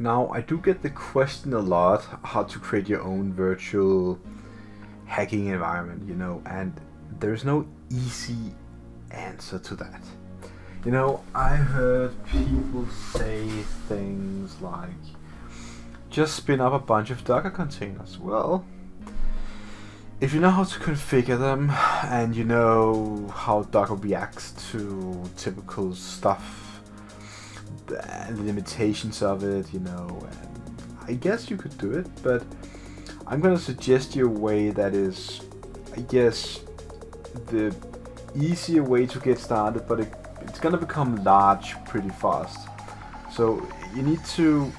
Now, I do get the question a lot how to create your own virtual hacking environment, and there's no easy answer to that. I heard people say things like, just spin up a bunch of Docker containers. Well, if you know how to configure them and you know how Docker reacts to typical stuff, the limitations of it, and I guess you could do it, but I'm gonna suggest you a way that is, I guess, the easier way to get started, but it's gonna become large pretty fast. So you need to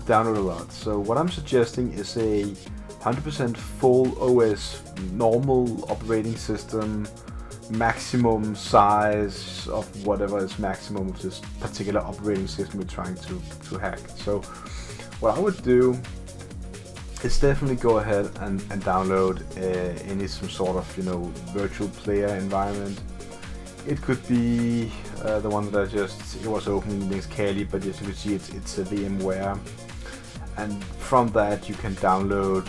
download a lot. So what I'm suggesting is a 100% full OS normal operating system, maximum size of whatever is maximum of this particular operating system we're trying to hack. So what I would do is definitely go ahead and download some sort of virtual player environment. It could be the one that it was opening Linux Kali, but as you can see it's a VMware, and from that you can download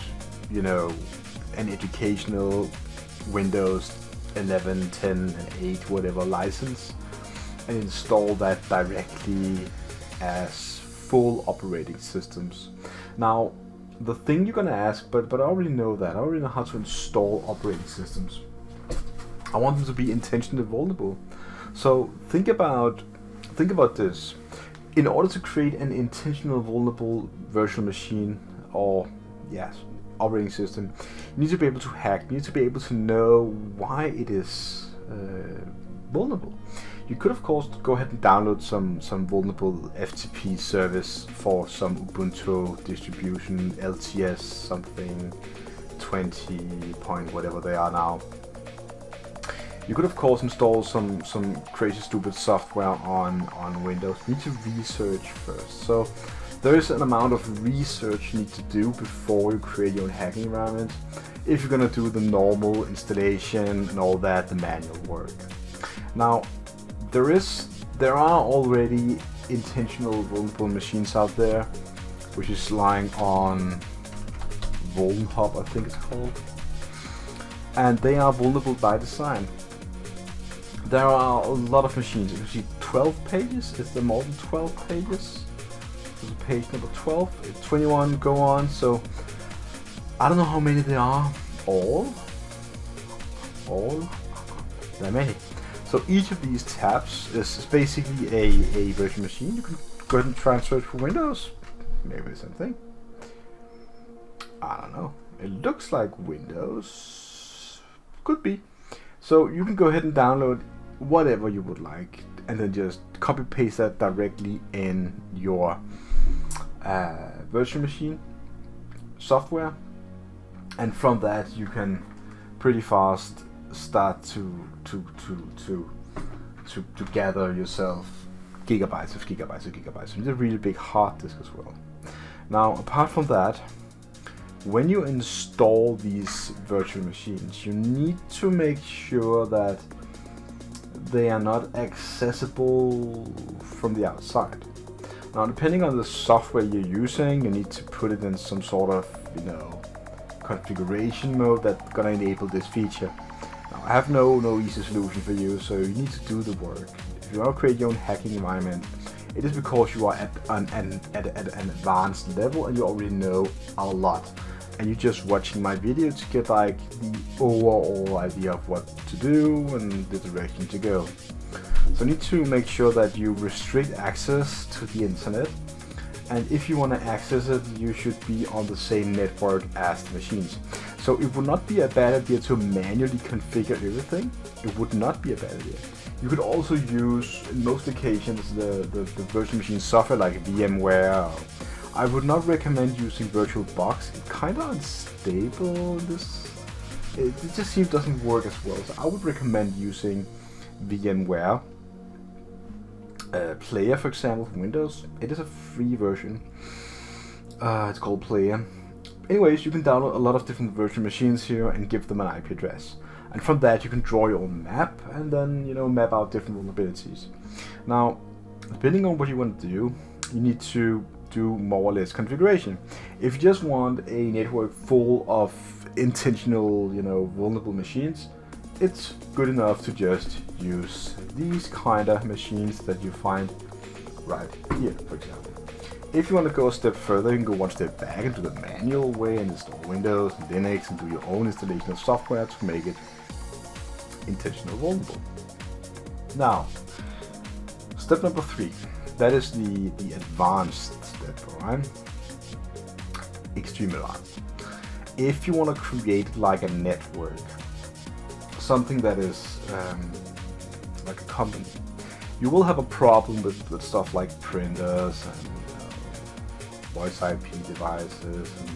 an educational Windows 11, 10 and 8 whatever license and install that directly as full operating systems. Now the thing you're gonna ask, but I already know that. I already know how to install operating systems. I want them to be intentionally vulnerable. So think about this. In order to create an intentional vulnerable virtual machine or operating system, you need to be able to hack. You need to be able to know why it is vulnerable. You could of course go ahead and download some vulnerable FTP service for some Ubuntu distribution, LTS something 20 point whatever they are now. You could of course install some crazy stupid software on Windows. You need to research first. So there is an amount of research you need to do before you create your own hacking environment. If you're gonna do the normal installation and all that, the manual work. Now there are already intentional vulnerable machines out there, which is lying on VulnHub, I think it's called, and they are vulnerable by design. There are a lot of machines. You can see 12 pages. Is there more than 12 pages? This is page number 12. 21 go on. So I don't know how many there are. All. There are many. So each of these tabs is basically a virtual machine. You can go ahead and transfer it for Windows. Maybe something. I don't know. It looks like Windows. Could be. So you can go ahead and download whatever you would like and then just copy paste that directly in your virtual machine software, and from that you can pretty fast start to gather yourself gigabytes of gigabytes. You need a really big hard disk as well. Now apart from that, when you install these virtual machines, you need to make sure that they are not accessible from the outside. Now, depending on the software you're using, you need to put it in some sort of, configuration mode that's gonna enable this feature. Now, I have no easy solution for you, so you need to do the work. If you want to create your own hacking environment, it is because you are at an advanced level and you already know a lot, and you're just watching my video to get like the overall idea of what to do and the direction to go. So you need to make sure that you restrict access to the internet, and if you want to access it, you should be on the same network as the machines. So it would not be a bad idea to manually configure everything. It would not be a bad idea. You could also use, in most occasions, the virtual machine software like VMware. I would not recommend using VirtualBox. It's kind of unstable. It just seems doesn't work as well. So I would recommend using VMware Player, for example, for Windows. It is a free version. It's called Player. Anyways, you can download a lot of different virtual machines here and give them an IP address. And from that you can draw your own map and then map out different vulnerabilities. Now, depending on what you want to do, you need to do more or less configuration. If you just want a network full of intentional, you know, vulnerable machines, it's good enough to just use these kind of machines that you find right here, for example. If you want to go a step further, you can go one step back and do the manual way and install Windows and Linux and do your own installation of software to make it intentional vulnerable. Now, step number 3, that is the advanced step, alright? Extreme advanced. If you want to create like a network, something that is like a company, you will have a problem with stuff like printers and voice IP devices, and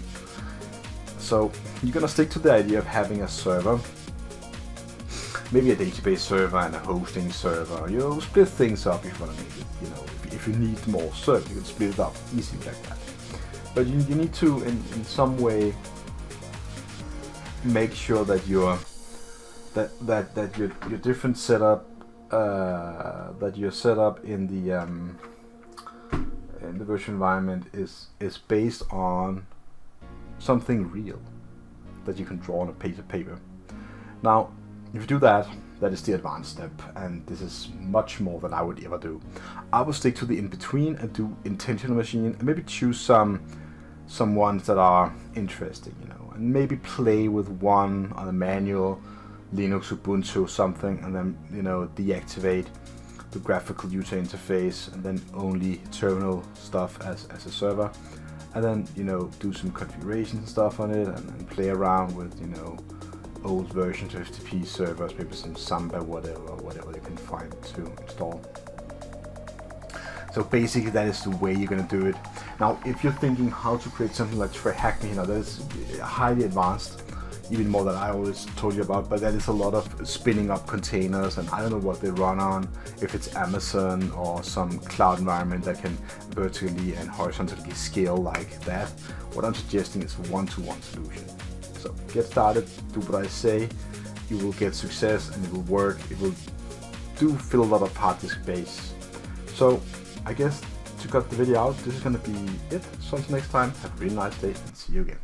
so you're gonna stick to the idea of having a server, maybe a database server and a hosting server. You know, split things up if you want to make it, you know, if you need more servers, you can split it up easily like that. But you need to in some way make sure that your different setup, that your setup in the virtual environment is based on something real that you can draw on a piece of paper. Now, if you do that, that is the advanced step, and this is much more than I would ever do. I would stick to the in-between and do intentional machine, and maybe choose some ones that are interesting, you know, and maybe play with one on a manual, Linux, Ubuntu, something, and then, you know, deactivate the graphical user interface and then only terminal stuff as a server, and then, you know, do some configuration stuff on it and play around with, you know, old versions of FTP servers, maybe some Samba, whatever you can find to install. So basically that is the way you're gonna do it. Now, if you're thinking how to create something like ThreatHackMe, you know, that is highly advanced, even more than I always told you about, but that is a lot of spinning up containers, and I don't know what they run on, if it's Amazon or some cloud environment that can vertically and horizontally scale like that. What I'm suggesting is a one-to-one solution. So get started, do what I say, you will get success and it will work. It will fill a lot of hard disk space. So I guess to cut the video out, this is gonna be it. So until next time, have a really nice day and see you again.